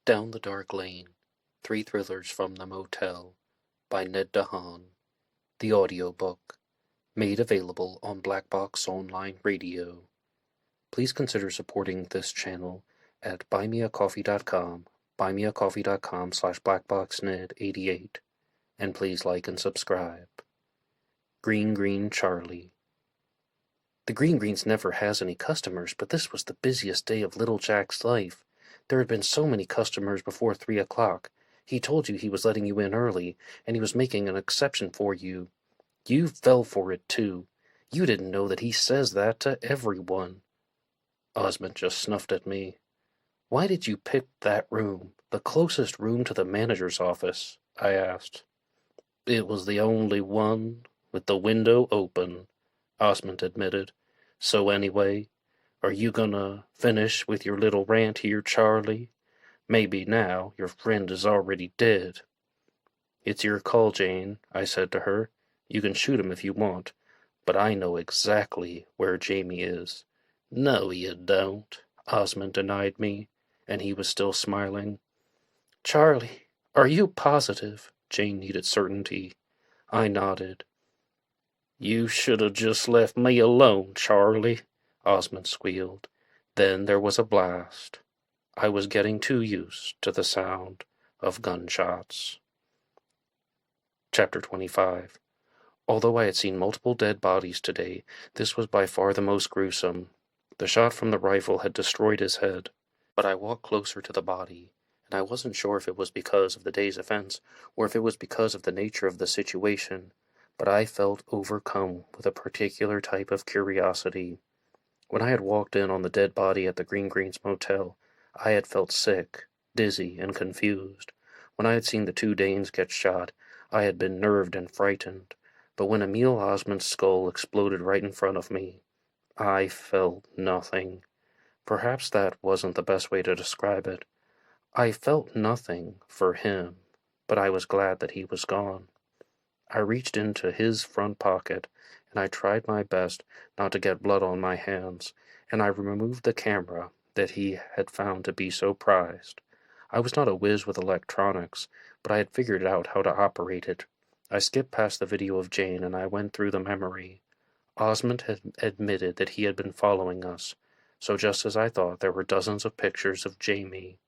Down the Dark Lane, 3 Thrillers from the Motel, by Ned DeHaan. The audiobook, made available on BlackBoxOnlineRadio. Please consider supporting this channel at BuyMeACoffee.com, BuyMeACoffee.com/BlackBoxNed88, and please like and subscribe. Green Charlie. The Greens never has any customers, but this was the busiest day of little Jack's life. There had been so many customers before 3 o'clock. He told you he was letting you in early, and he was making an exception for you. You fell for it, too. You didn't know that he says that to everyone. Osmond just snuffed at me. Why did you pick that room, the closest room to the manager's office? I asked. It was the only one with the window open, Osmond admitted. So anyway, are you gonna finish with your little rant here, Charlie? Maybe now your friend is already dead. It's your call, Jane, I said to her. You can shoot him if you want, but I know exactly where Jamie is. No, you don't, Osmond denied me, and he was still smiling. Charlie, are you positive? Jane needed certainty. I nodded. You should have just left me alone, Charlie, Osmond squealed. Then there was a blast. I was getting too used to the sound of gunshots. Chapter 25. Although I had seen multiple dead bodies today, this was by far the most gruesome. The shot from the rifle had destroyed his head, but I walked closer to the body, and I wasn't sure if it was because of the day's events, or if it was because of the nature of the situation, but I felt overcome with a particular type of curiosity. When I had walked in on the dead body at the Greens Motel, I had felt sick, dizzy, and confused. When I had seen the 2 Danes get shot, I had been nerved and frightened. But when Emil Osmond's skull exploded right in front of me, I felt nothing. Perhaps that wasn't the best way to describe it. I felt nothing for him, but I was glad that he was gone. I reached into his front pocket, and I tried my best not to get blood on my hands, and I removed the camera that he had found to be so prized. I was not a whiz with electronics, but I had figured out how to operate it. I skipped past the video of Jane, and I went through the memory. Osmond had admitted that he had been following us, so just as I thought, there were dozens of pictures of Jamie.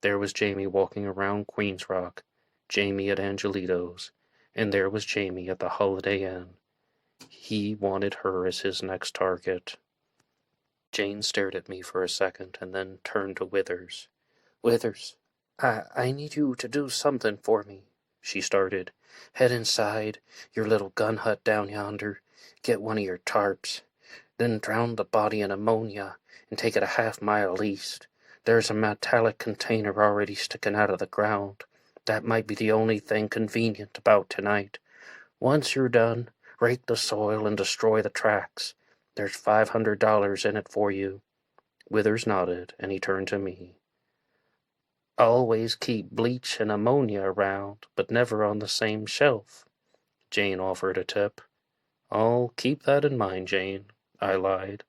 There was Jamie walking around Queen's Rock, Jamie at Angelito's, and there was Jamie at the Holiday Inn. He wanted her as his next target. Jane stared at me for a second and then turned to Withers. Withers, I need you to do something for me, she started. Head inside your little gun hut down yonder, get one of your tarps, then drown the body in ammonia and take it a half-mile east. There's a metallic container already sticking out of the ground. That might be the only thing convenient about tonight. Once you're done, rake the soil and destroy the tracks. There's $500 in it for you. Withers nodded, and he turned to me. Always keep bleach and ammonia around, but never on the same shelf. Jane offered a tip. I'll keep that in mind, Jane, I lied.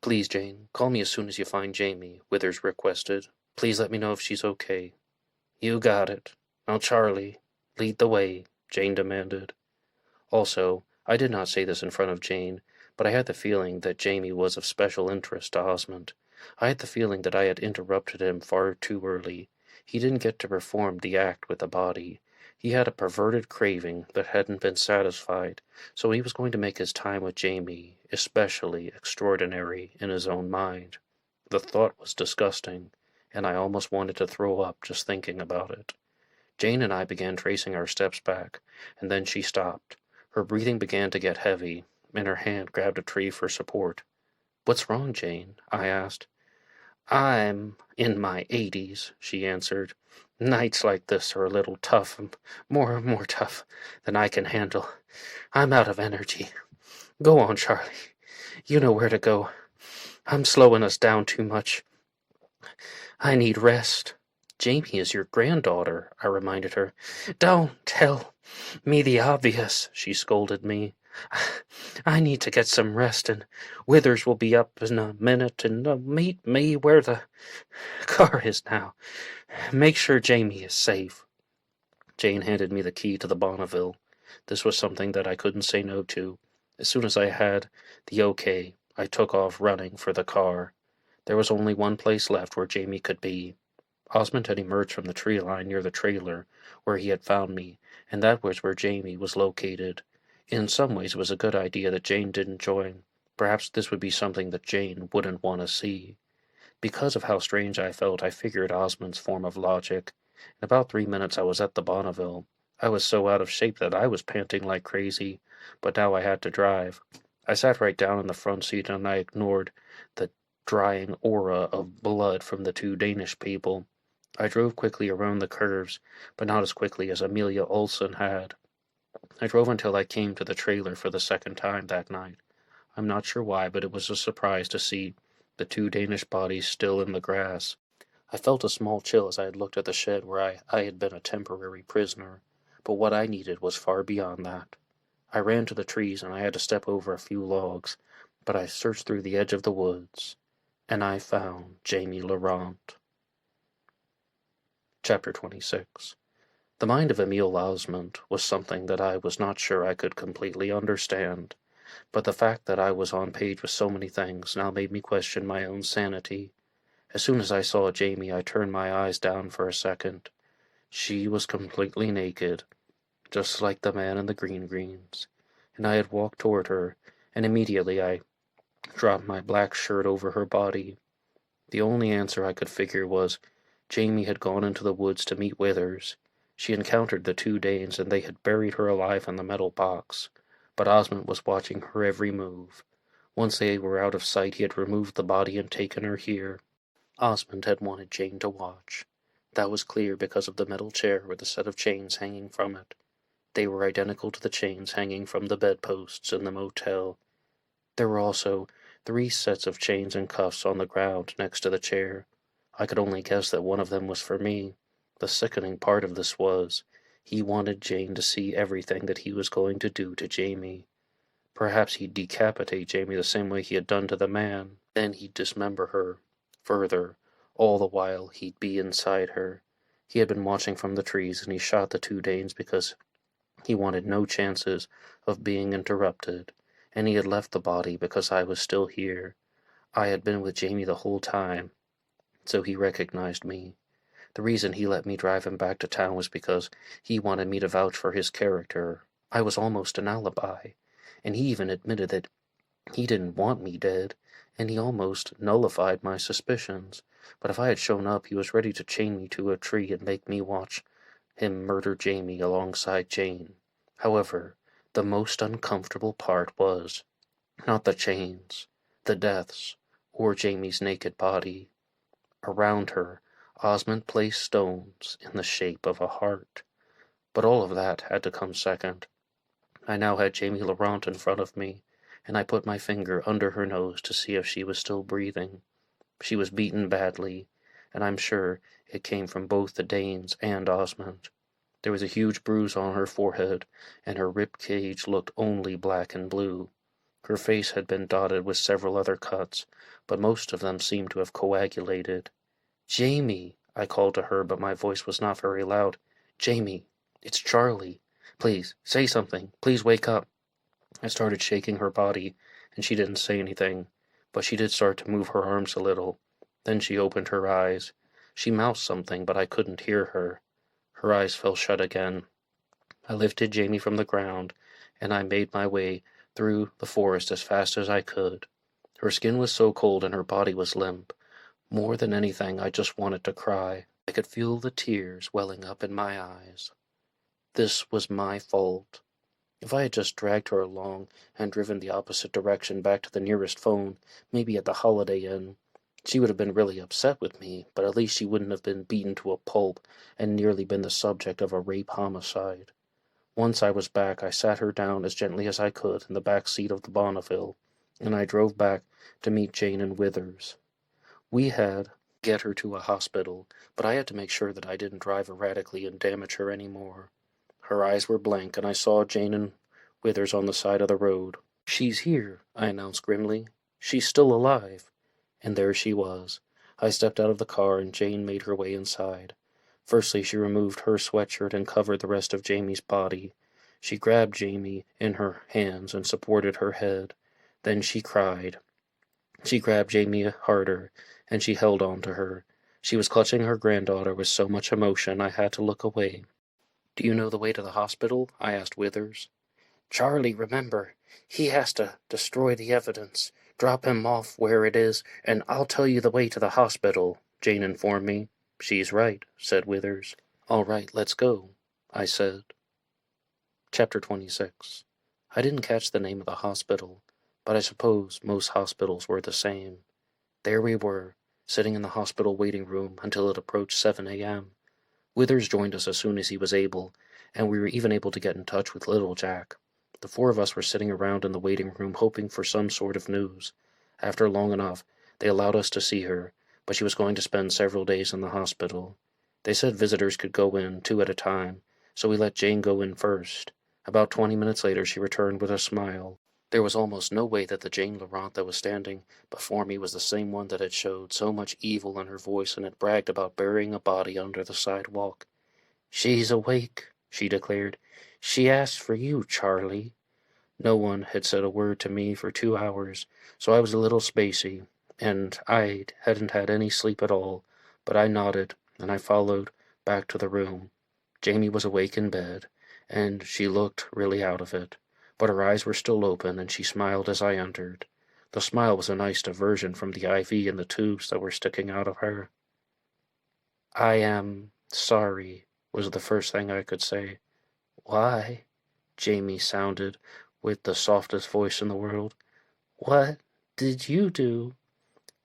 Please, Jane, call me as soon as you find Jamie, Withers requested. Please let me know if she's okay. You got it. Now, Charlie, lead the way, Jane demanded. Also, I did not say this in front of Jane, but I had the feeling that Jamie was of special interest to Osmond. I had the feeling that I had interrupted him far too early. He didn't get to perform the act with the body. He had a perverted craving that hadn't been satisfied, so he was going to make his time with Jamie especially extraordinary in his own mind. The thought was disgusting, and I almost wanted to throw up just thinking about it. Jane and I began tracing our steps back, and then she stopped. Her breathing began to get heavy, and her hand grabbed a tree for support. What's wrong, Jane? I asked. I'm in my 80s, she answered. Nights like this are a little tough, more tough than I can handle. I'm out of energy. Go on, Charlie. You know where to go. I'm slowing us down too much. I need rest. Jamie is your granddaughter, I reminded her. Don't tell me the obvious, she scolded me. I need to get some rest, and Withers will be up in a minute and meet me where the car is now. Make sure Jamie is safe." Jane handed me the key to the Bonneville. This was something that I couldn't say no to. As soon as I had the okay, I took off running for the car. There was only one place left where Jamie could be. Osmond had emerged from the tree line near the trailer where he had found me, and that was where Jamie was located. In some ways it was a good idea that Jane didn't join. Perhaps this would be something that Jane wouldn't want to see. Because of how strange I felt, I figured Osmond's form of logic. In about 3 minutes I was at the Bonneville. I was so out of shape that I was panting like crazy, but now I had to drive. I sat right down in the front seat and I ignored the drying aura of blood from the two Danish people. I drove quickly around the curves, but not as quickly as Amelia Olsen had. I drove until I came to the trailer for the second time that night. I'm not sure why, but it was a surprise to see the two Danish bodies still in the grass. I felt a small chill as I had looked at the shed where I had been a temporary prisoner, but what I needed was far beyond that. I ran to the trees and I had to step over a few logs, but I searched through the edge of the woods, and I found Jamie Laurent. Chapter 26. The mind of Emile Osmond was something that I was not sure I could completely understand, but the fact that I was on page with so many things now made me question my own sanity. As soon as I saw Jamie, I turned my eyes down for a second. She was completely naked, just like the man in the greens, and I had walked toward her, and immediately I dropped my black shirt over her body. The only answer I could figure was Jamie had gone into the woods to meet Withers. She encountered the two Danes, and they had buried her alive in the metal box, but Osmond was watching her every move. Once they were out of sight, he had removed the body and taken her here. Osmond had wanted Jane to watch. That was clear because of the metal chair with a set of chains hanging from it. They were identical to the chains hanging from the bedposts in the motel. There were also 3 sets of chains and cuffs on the ground next to the chair. I could only guess that one of them was for me. The sickening part of this was, he wanted Jane to see everything that he was going to do to Jamie. Perhaps he'd decapitate Jamie the same way he had done to the man. Then he'd dismember her. Further, all the while he'd be inside her. He had been watching from the trees, and he shot the two Danes because he wanted no chances of being interrupted, and he had left the body because I was still here. I had been with Jamie the whole time, so he recognized me. The reason he let me drive him back to town was because he wanted me to vouch for his character. I was almost an alibi, and he even admitted that he didn't want me dead, and he almost nullified my suspicions. But if I had shown up, he was ready to chain me to a tree and make me watch him murder Jamie alongside Jane. However, the most uncomfortable part was not the chains, the deaths, or Jamie's naked body. Around her, Osmond placed stones in the shape of a heart. But all of that had to come second. I now had Jamie Laurent in front of me, and I put my finger under her nose to see if she was still breathing. She was beaten badly, and I'm sure it came from both the Danes and Osmond. There was a huge bruise on her forehead, and her rib cage looked only black and blue. Her face had been dotted with several other cuts, but most of them seemed to have coagulated. "Jamie," I called to her, but my voice was not very loud. "Jamie, it's Charlie. Please, say something. Please wake up." I started shaking her body, and she didn't say anything, but she did start to move her arms a little. Then she opened her eyes. She mouthed something, but I couldn't hear her. Her eyes fell shut again. I lifted Jamie from the ground, and I made my way through the forest as fast as I could. Her skin was so cold and her body was limp. More than anything, I just wanted to cry. I could feel the tears welling up in my eyes. This was my fault. If I had just dragged her along and driven the opposite direction back to the nearest phone, maybe at the Holiday Inn, she would have been really upset with me, but at least she wouldn't have been beaten to a pulp and nearly been the subject of a rape homicide. Once I was back, I sat her down as gently as I could in the back seat of the Bonneville, and I drove back to meet Jane and Withers. We had to get her to a hospital, but I had to make sure that I didn't drive erratically and damage her any more. Her eyes were blank, and I saw Jane and Withers on the side of the road. "She's here," I announced grimly. "She's still alive." And there she was. I stepped out of the car and Jane made her way inside. Firstly, she removed her sweatshirt and covered the rest of Jamie's body. She grabbed Jamie in her hands and supported her head. Then she cried. She grabbed Jamie harder, and she held on to her. She was clutching her granddaughter with so much emotion I had to look away. "Do you know the way to the hospital?" I asked Withers. "Charlie, remember, he has to destroy the evidence. Drop him off where it is, and I'll tell you the way to the hospital," Jane informed me. "She's right," said Withers. "All right, let's go," I said. Chapter 26. I didn't catch the name of the hospital, but I suppose most hospitals were the same. There we were, sitting in the hospital waiting room until it approached 7 a.m. Withers joined us as soon as he was able, and we were even able to get in touch with Little Jack. The four of us were sitting around in the waiting room hoping for some sort of news. After long enough, they allowed us to see her, but she was going to spend several days in the hospital. They said visitors could go in 2 at a time, so we let Jane go in first. About 20 minutes later, she returned with a smile. There was almost no way that the Jane Laurent that was standing before me was the same one that had showed so much evil in her voice and had bragged about burying a body under the sidewalk. "She's awake," she declared. "She asked for you, Charlie." No one had said a word to me for 2 hours, so I was a little spacey, and I hadn't had any sleep at all, but I nodded, and I followed back to the room. Jamie was awake in bed, and she looked really out of it, but her eyes were still open, and she smiled as I entered. The smile was a nice diversion from the IV and the tubes that were sticking out of her. "I am sorry," was the first thing I could say. "Why?" Jamie sounded with the softest voice in the world. "What did you do?"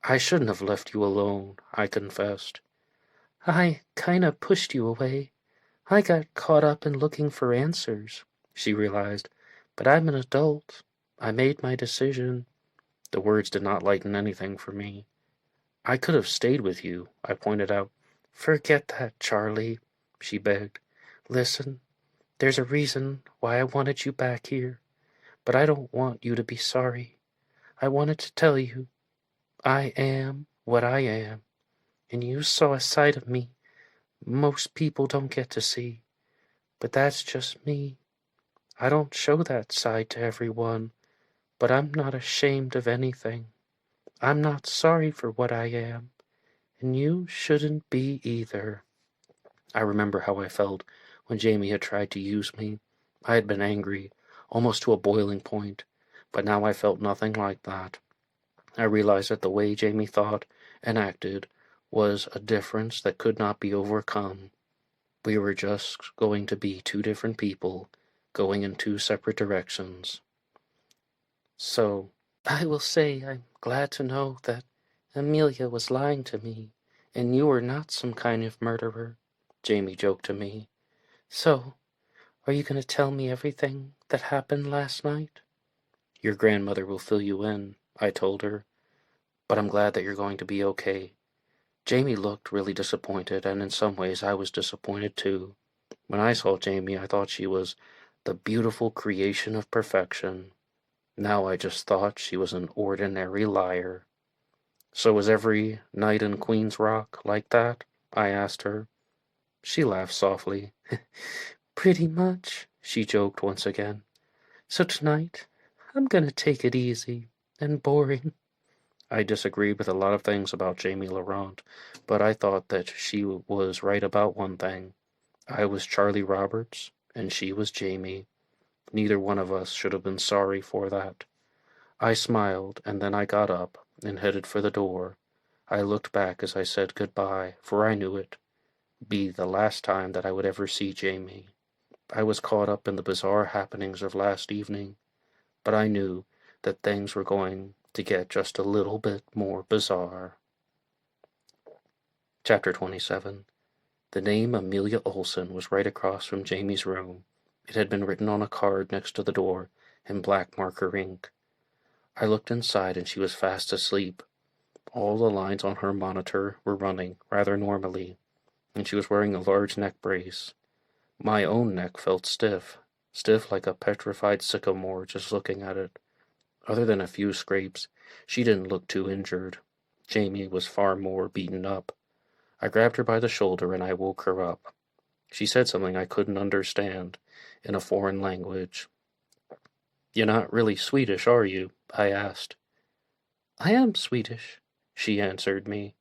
"I shouldn't have left you alone," I confessed. "I kinda pushed you away. I got caught up in looking for answers," she realized. "But I'm an adult. I made my decision." The words did not lighten anything for me. "I could have stayed with you," I pointed out. "Forget that, Charlie," she begged. "Listen, there's a reason why I wanted you back here, but I don't want you to be sorry. I wanted to tell you I am what I am, and you saw a side of me most people don't get to see, but that's just me. I don't show that side to everyone, but I'm not ashamed of anything. I'm not sorry for what I am, and you shouldn't be either." I remember how I felt when Jamie had tried to use me. I had been angry, almost to a boiling point, but now I felt nothing like that. I realized that the way Jamie thought and acted was a difference that could not be overcome. We were just going to be two different people, going in two separate directions. "So, I will say I'm glad to know that Amelia was lying to me, and you were not some kind of murderer," Jamie joked to me. "So, are you going to tell me everything that happened last night?" "Your grandmother will fill you in," I told her. "But I'm glad that you're going to be okay." Jamie looked really disappointed, and in some ways I was disappointed too. When I saw Jamie, I thought she was the beautiful creation of perfection. Now I just thought she was an ordinary liar. "So was every night in Queen's Rock like that?" I asked her. She laughed softly. "Pretty much," she joked once again. "So tonight, I'm gonna take it easy and boring." I disagreed with a lot of things about Jamie Laurent, but I thought that she was right about one thing. I was Charlie Roberts, and she was Jamie. Neither one of us should have been sorry for that. I smiled, and then I got up and headed for the door. I looked back as I said goodbye, for I knew it be the last time that I would ever see Jamie. I was caught up in the bizarre happenings of last evening, but I knew that things were going to get just a little bit more bizarre. Chapter 27. The name Amelia Olson was right across from Jamie's room. It had been written on a card next to the door in black marker ink. I looked inside and she was fast asleep. All the lines on her monitor were running rather normally, and she was wearing a large neck brace. My own neck felt stiff, stiff like a petrified sycamore just looking at it. Other than a few scrapes, she didn't look too injured. Jamie was far more beaten up. I grabbed her by the shoulder and I woke her up. She said something I couldn't understand, in a foreign language. "You're not really Swedish, are you?" I asked. "I am Swedish," she answered me.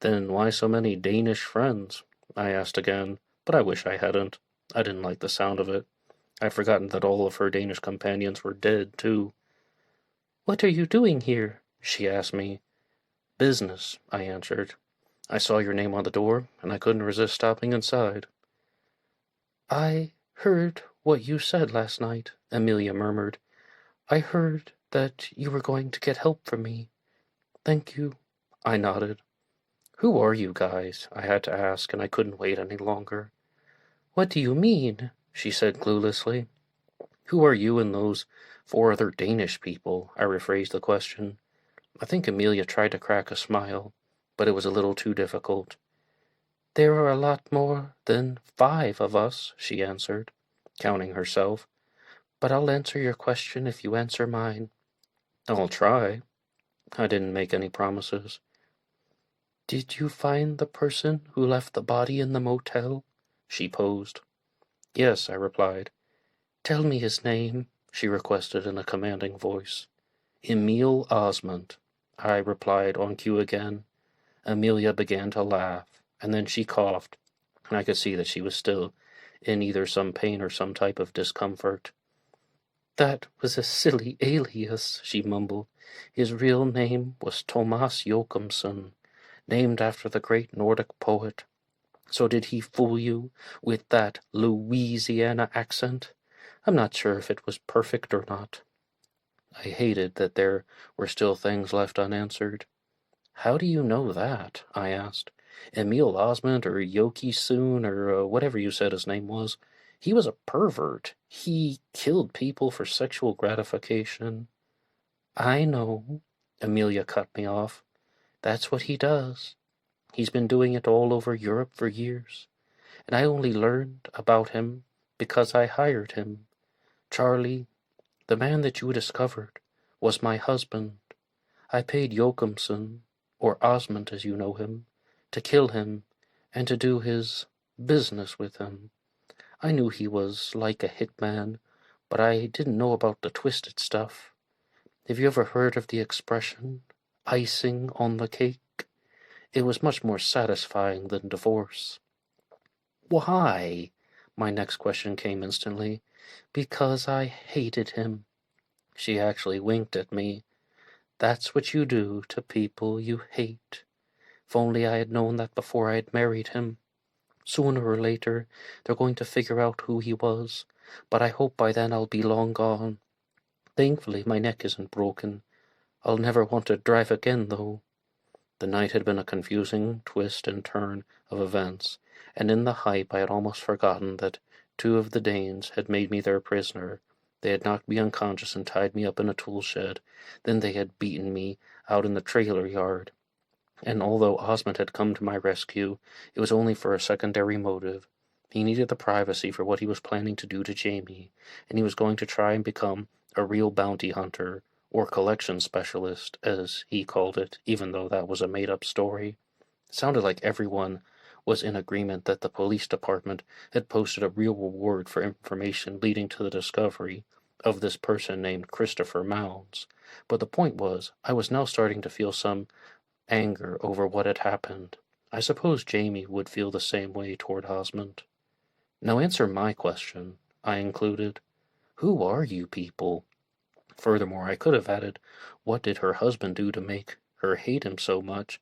"Then why so many Danish friends?" I asked again, but I wish I hadn't. I didn't like the sound of it. I'd forgotten that all of her Danish companions were dead, too. "What are you doing here?" she asked me. "Business," I answered. "I saw your name on the door, and I couldn't resist stopping inside." "I heard what you said last night," Amelia murmured. "I heard that you were going to get help from me. Thank you." I nodded. "Who are you guys?" I had to ask, and I couldn't wait any longer. "What do you mean?" she said cluelessly. "Who are you and those 4 other Danish people?" I rephrased the question. I think Amelia tried to crack a smile, but it was a little too difficult. "There are a lot more than 5 of us," she answered, counting herself. "But I'll answer your question if you answer mine." "I'll try." I didn't make any promises. "Did you find the person who left the body in the motel?" she posed. "Yes," I replied. "Tell me his name," she requested in a commanding voice. "Emil Osmond," I replied on cue again. Amelia began to laugh, and then she coughed, and I could see that she was still in either some pain or some type of discomfort. "That was a silly alias," she mumbled. "His real name was Thomas Joachimson, named after the great Nordic poet. So did he fool you with that Louisiana accent? I'm not sure if it was perfect or not." I hated that there were still things left unanswered. "How do you know that?" I asked. "Emil Osmond or Yoki Soon or whatever you said his name was. He was a pervert. He killed people for sexual gratification." "I know," Amelia cut me off. "That's what he does. He's been doing it all over Europe for years. And I only learned about him because I hired him. Charlie, the man that you discovered, was my husband. I paid Joachimson, or Osmond as you know him, to kill him and to do his business with him. I knew he was like a hitman, but I didn't know about the twisted stuff. Have you ever heard of the expression, icing on the cake? It was much more satisfying than divorce." "Why?" My next question came instantly. "Because I hated him." She actually winked at me. "That's what you do to people you hate. If only I had known that before I had married him. Sooner or later, they're going to figure out who he was, but I hope by then I'll be long gone. Thankfully, my neck isn't broken. I'll never want to drive again, though." The night had been a confusing twist and turn of events, and in the hype I had almost forgotten that 2 of the Danes had made me their prisoner. They had knocked me unconscious and tied me up in a tool shed. Then they had beaten me out in the trailer yard. And although Osmond had come to my rescue, it was only for a secondary motive. He needed the privacy for what he was planning to do to Jamie, and he was going to try and become a real bounty hunter, or collection specialist, as he called it, even though that was a made-up story. It sounded like everyone was in agreement that the police department had posted a real reward for information leading to the discovery of this person named Christopher Mounds. But the point was, I was now starting to feel some anger over what had happened. I suppose Jamie would feel the same way toward Osmond. "Now answer my question," I included. "Who are you people?" Furthermore, I could have added, what did her husband do to make her hate him so much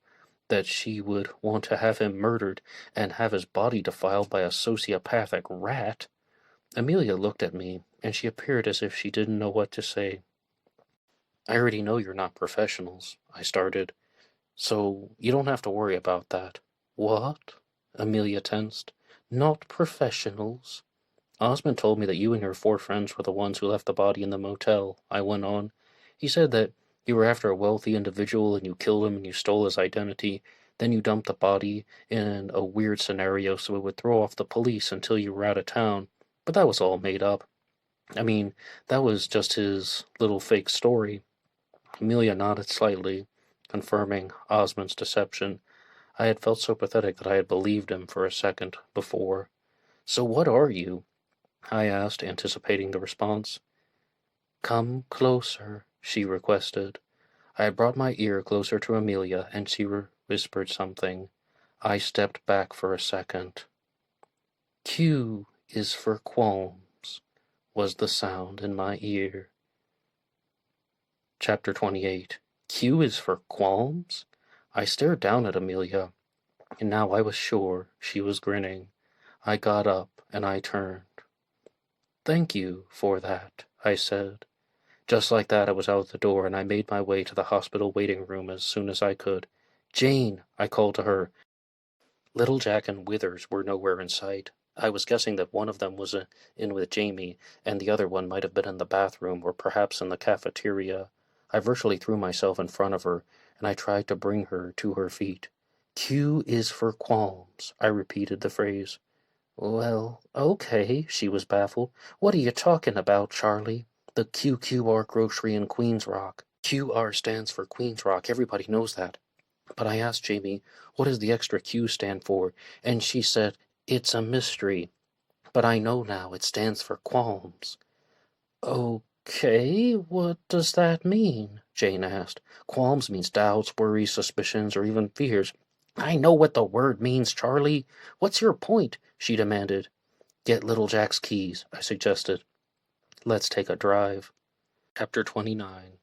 that she would want to have him murdered and have his body defiled by a sociopathic rat? Amelia looked at me, and she appeared as if she didn't know what to say. "I already know you're not professionals," I started, "so you don't have to worry about that." "What?" Amelia tensed. "Not professionals?" "Osmond told me that you and your 4 friends were the ones who left the body in the motel," I went on. "He said that you were after a wealthy individual and you killed him and you stole his identity. Then you dumped the body in a weird scenario so it would throw off the police until you were out of town. But that was all made up." I mean, that was just his little fake story. Amelia nodded slightly, confirming Osmond's deception. I had felt so pathetic that I had believed him for a second before. "So what are you?" I asked, anticipating the response. "Come closer," she requested. I had brought my ear closer to Amelia, and she whispered something. I stepped back for a second. "Q is for qualms," was the sound in my ear. Chapter 28. Q is for qualms? I stared down at Amelia, and now I was sure she was grinning. I got up, and I turned. "Thank you for that," I said. Just like that, I was out the door, and I made my way to the hospital waiting room as soon as I could. "Jane," I called to her. Little Jack and Withers were nowhere in sight. I was guessing that one of them was in with Jamie, and the other one might have been in the bathroom or perhaps in the cafeteria. I virtually threw myself in front of her, and I tried to bring her to her feet. "Q is for qualms," I repeated the phrase. "Well, okay," she was baffled. "What are you talking about, Charlie?" "The QQR grocery in Queens Rock." QR stands for Queens Rock, everybody knows that. But I asked Jamie, "What does the extra Q stand for?" And she said, "It's a mystery. But I know now it stands for qualms." "Okay, what does that mean?" Jane asked. "Qualms means doubts, worries, suspicions, or even fears." "I know what the word means, Charlie. What's your point?" she demanded. "Get Little Jack's keys," I suggested. "Let's take a drive." Chapter 29.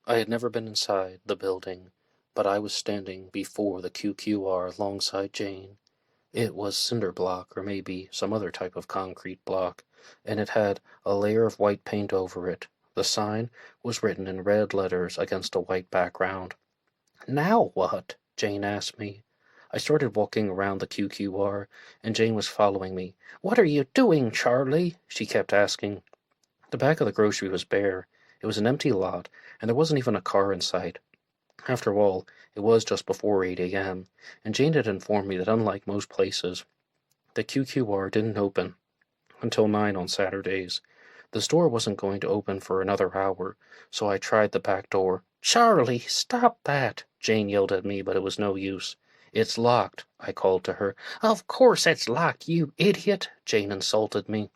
I had never been inside the building, but I was standing before the QQR alongside Jane. It was cinder block, or maybe some other type of concrete block, and it had a layer of white paint over it. The sign was written in red letters against a white background. "Now what?" Jane asked me. I started walking around the QQR, and Jane was following me. "What are you doing, Charlie?" she kept asking. The back of the grocery was bare. It was an empty lot, and there wasn't even a car in sight. After all, it was just before 8 a.m., and Jane had informed me that unlike most places, the QQR didn't open until 9 on Saturdays. The store wasn't going to open for another hour, so I tried the back door. "Charlie, stop that!" Jane yelled at me, but it was no use. "It's locked," I called to her. "Of course it's locked, you idiot!" Jane insulted me.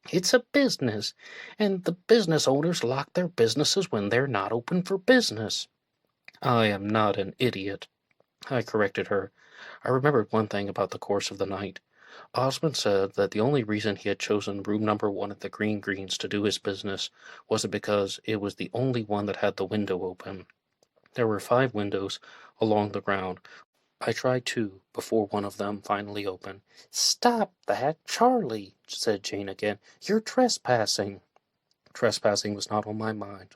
"It's a business, and the business owners lock their businesses when they're not open for business." "I am not an idiot," I corrected her. I remembered one thing about the course of the night. Osmond said that the only reason he had chosen room number 1 at the Green Greens to do his business was because it was the only one that had the window open. There were 5 windows along the ground. I tried 2 before one of them finally opened. "Stop that, Charlie," said Jane again. "You're trespassing." Trespassing was not on my mind,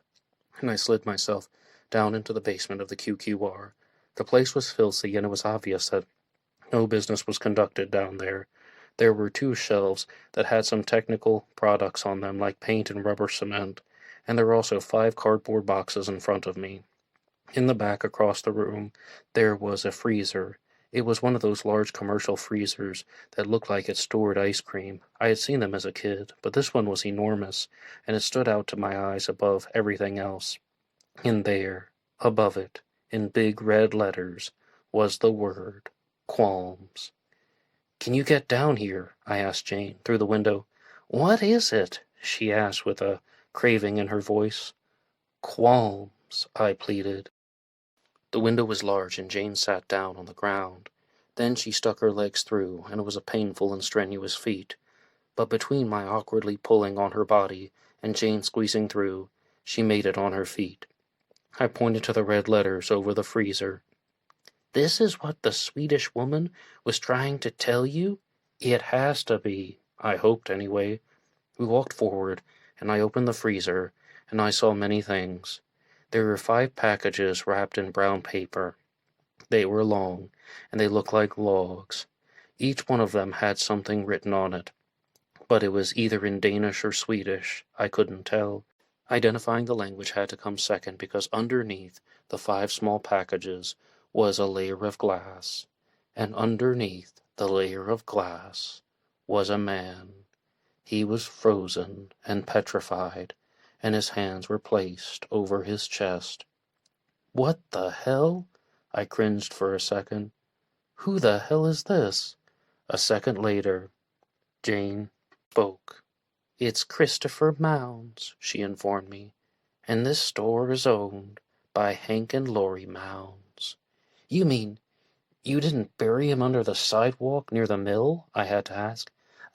and I slid myself down into the basement of the QQR. The place was filthy, and it was obvious that no business was conducted down there. There were 2 shelves that had some technical products on them, like paint and rubber cement, and there were also 5 cardboard boxes in front of me. In the back, across the room, there was a freezer. It was one of those large commercial freezers that looked like it stored ice cream. I had seen them as a kid, but this one was enormous, and it stood out to my eyes above everything else. In there, above it, in big red letters, was the word qualms. "Can you get down here?" I asked Jane, through the window. "What is it?" she asked with a craving in her voice. "Qualms," I pleaded. The window was large, and Jane sat down on the ground. Then she stuck her legs through, and it was a painful and strenuous feat. But between my awkwardly pulling on her body and Jane squeezing through, she made it on her feet. I pointed to the red letters over the freezer. "This is what the Swedish woman was trying to tell you?" "It has to be," I hoped anyway. We walked forward, and I opened the freezer, and I saw many things. There were 5 packages wrapped in brown paper. They were long, and they looked like logs. Each one of them had something written on it, but it was either in Danish or Swedish. I couldn't tell. Identifying the language had to come second, because underneath the 5 small packages was a layer of glass, and underneath the layer of glass was a man. He was frozen and petrified, and his hands were placed over his chest. "What the hell?" I cringed for a second. "Who the hell is this?" A second later, Jane spoke. "It's Christopher Mounds," she informed me, "and this store is owned by Hank and Lori Mounds." "You mean you didn't bury him under the sidewalk near the mill?" I had to ask.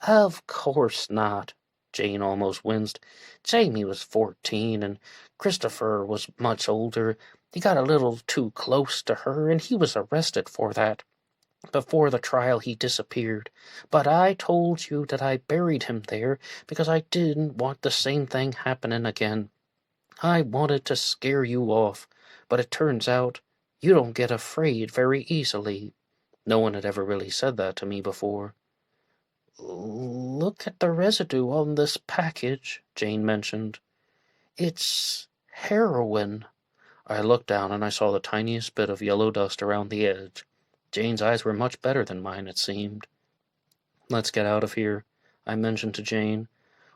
"Of course not." Jane almost winced. "Jamie was 14, and Christopher was much older. He got a little too close to her, and he was arrested for that. Before the trial he disappeared, but I told you that I buried him there because I didn't want the same thing happening again. I wanted to scare you off, but it turns out you don't get afraid very easily." No one had ever really said that to me before. "Look at the residue on this package," Jane mentioned. "It's heroin." I looked down and I saw the tiniest bit of yellow dust around the edge. Jane's eyes were much better than mine, it seemed. "Let's get out of here," I mentioned to Jane.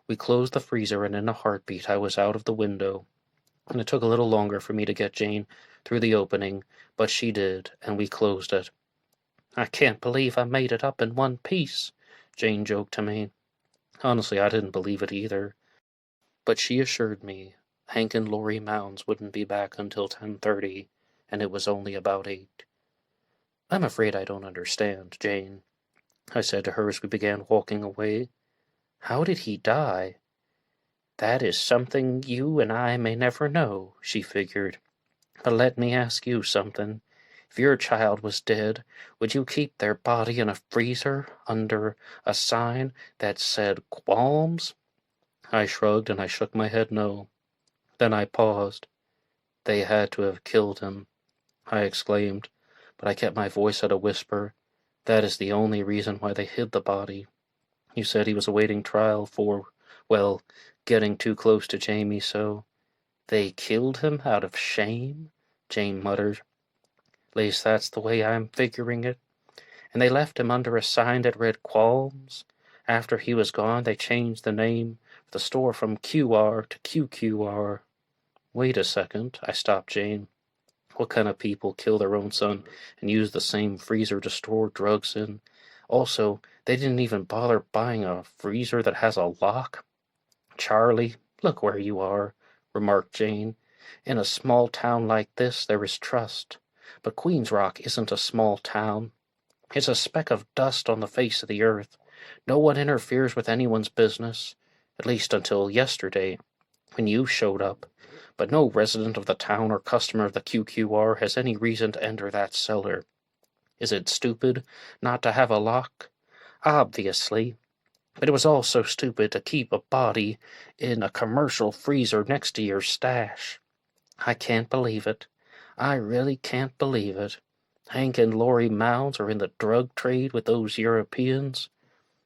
We closed the freezer, and in a heartbeat I was out of the window. And it took a little longer for me to get Jane through the opening, but she did, and we closed it. "I can't believe I made it up in one piece," Jane joked to me. Honestly, I didn't believe it either. But she assured me Hank and Lori Mounds wouldn't be back until 10:30, and it was only about 8. "I'm afraid I don't understand, Jane," I said to her as we began walking away. "How did he die?" "That is something you and I may never know," she figured. "But let me ask you something. If your child was dead, would you keep their body in a freezer under a sign that said qualms?" I shrugged and I shook my head no. Then I paused. "They had to have killed him," I exclaimed, but I kept my voice at a whisper. "That is the only reason why they hid the body. You said he was awaiting trial for, well, getting too close to Jamie, so—" "They killed him out of shame?" Jane muttered. "At least that's the way I'm figuring it. And they left him under a sign that read Qualms. After he was gone, they changed the name of the store from QR to QQR. Wait a second," I stopped Jane. "What kind of people kill their own son and use the same freezer to store drugs in? Also, they didn't even bother buying a freezer that has a lock." "Charlie, look where you are," remarked Jane. "In a small town like this, there is trust. But Queen's Rock isn't a small town. It's a speck of dust on the face of the earth. No one interferes with anyone's business, at least until yesterday, when you showed up. But no resident of the town or customer of the QQR has any reason to enter that cellar. Is it stupid not to have a lock? Obviously. But it was also stupid to keep a body in a commercial freezer next to your stash. I can't believe it. I really can't believe it. Hank and Lori Mounds are in the drug trade with those Europeans.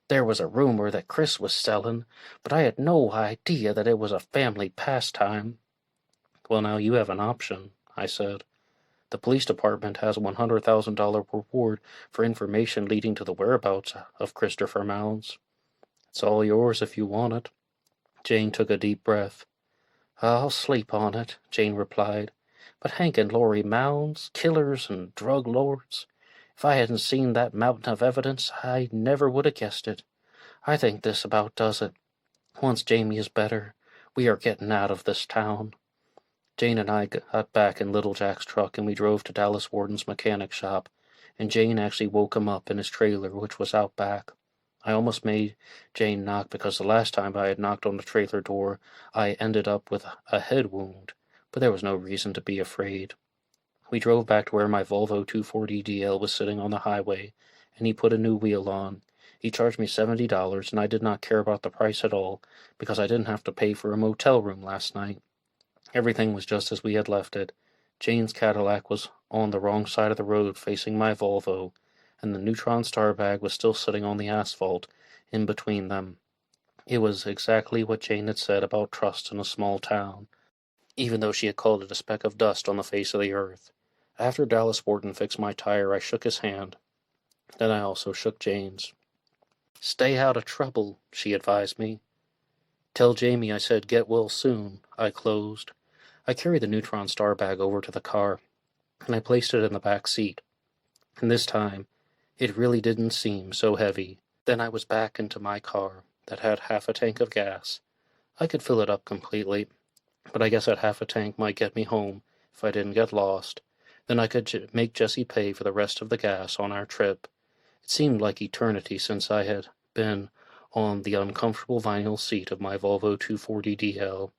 There was a rumor that Chris was selling, but I had no idea that it was a family pastime." "Well, now you have an option," I said. "The police department has a $100,000 reward for information leading to the whereabouts of Christopher Mounds. It's all yours if you want it." Jane took a deep breath. "I'll sleep on it," Jane replied. "But Hank and Lori Mounds, killers and drug lords. If I hadn't seen that mountain of evidence, I never would have guessed it. I think this about does it. Once Jamie is better, we are getting out of this town." Jane and I got back in Little Jack's truck, and we drove to Dallas Warden's mechanic shop, and Jane actually woke him up in his trailer, which was out back. I almost made Jane knock because the last time I had knocked on the trailer door, I ended up with a head wound, but there was no reason to be afraid. We drove back to where my Volvo 240DL was sitting on the highway, and he put a new wheel on. He charged me $70, and I did not care about the price at all, because I didn't have to pay for a motel room last night. Everything was just as we had left it. Jane's Cadillac was on the wrong side of the road facing my Volvo, and the neutron star bag was still sitting on the asphalt in between them. It was exactly what Jane had said about trust in a small town, even though she had called it a speck of dust on the face of the earth. After Dallas Warden fixed my tire, I shook his hand. Then I also shook Jane's. "Stay out of trouble," she advised me. "Tell Jamie I said get well soon," I closed. I carried the neutron star bag over to the car, and I placed it in the back seat. And this time, it really didn't seem so heavy. Then I was back into my car that had half a tank of gas. I could fill it up completely, but I guess that half a tank might get me home if I didn't get lost. Then I could make Jessie pay for the rest of the gas on our trip. It seemed like eternity since I had been on the uncomfortable vinyl seat of my Volvo 240DL.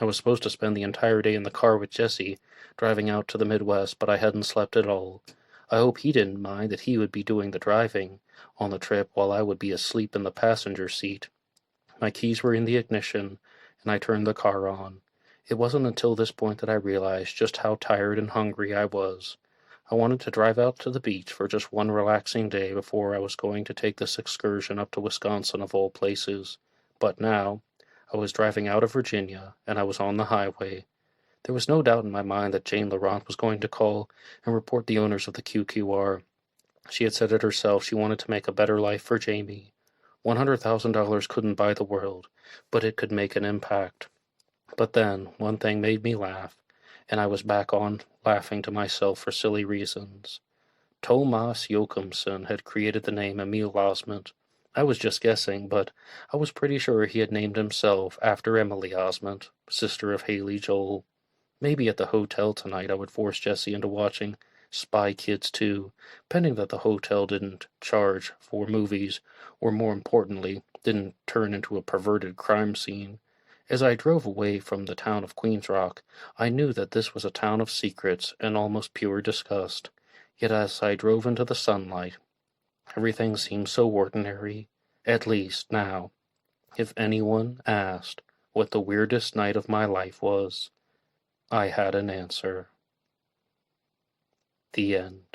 I was supposed to spend the entire day in the car with Jessie, driving out to the Midwest, but I hadn't slept at all. I hope he didn't mind that he would be doing the driving on the trip while I would be asleep in the passenger seat. My keys were in the ignition, and I turned the car on. It wasn't until this point that I realized just how tired and hungry I was. I wanted to drive out to the beach for just one relaxing day before I was going to take this excursion up to Wisconsin of all places. But now, I was driving out of Virginia, and I was on the highway. There was no doubt in my mind that Jane Laurent was going to call and report the owners of the QQR. She had said it herself, she wanted to make a better life for Jamie. $100,000 couldn't buy the world, but it could make an impact. But then, one thing made me laugh, and I was back on laughing to myself for silly reasons. Thomas Joachimson had created the name Emil Osment. I was just guessing, but I was pretty sure he had named himself after Emily Osment, sister of Haley Joel. Maybe at the hotel tonight I would force Jessie into watching Spy Kids 2, pending that the hotel didn't charge for movies, or more importantly, didn't turn into a perverted crime scene. As I drove away from the town of Queens Rock, I knew that this was a town of secrets and almost pure disgust. Yet as I drove into the sunlight, everything seemed so ordinary, at least now. If anyone asked what the weirdest night of my life was, I had an answer. The end.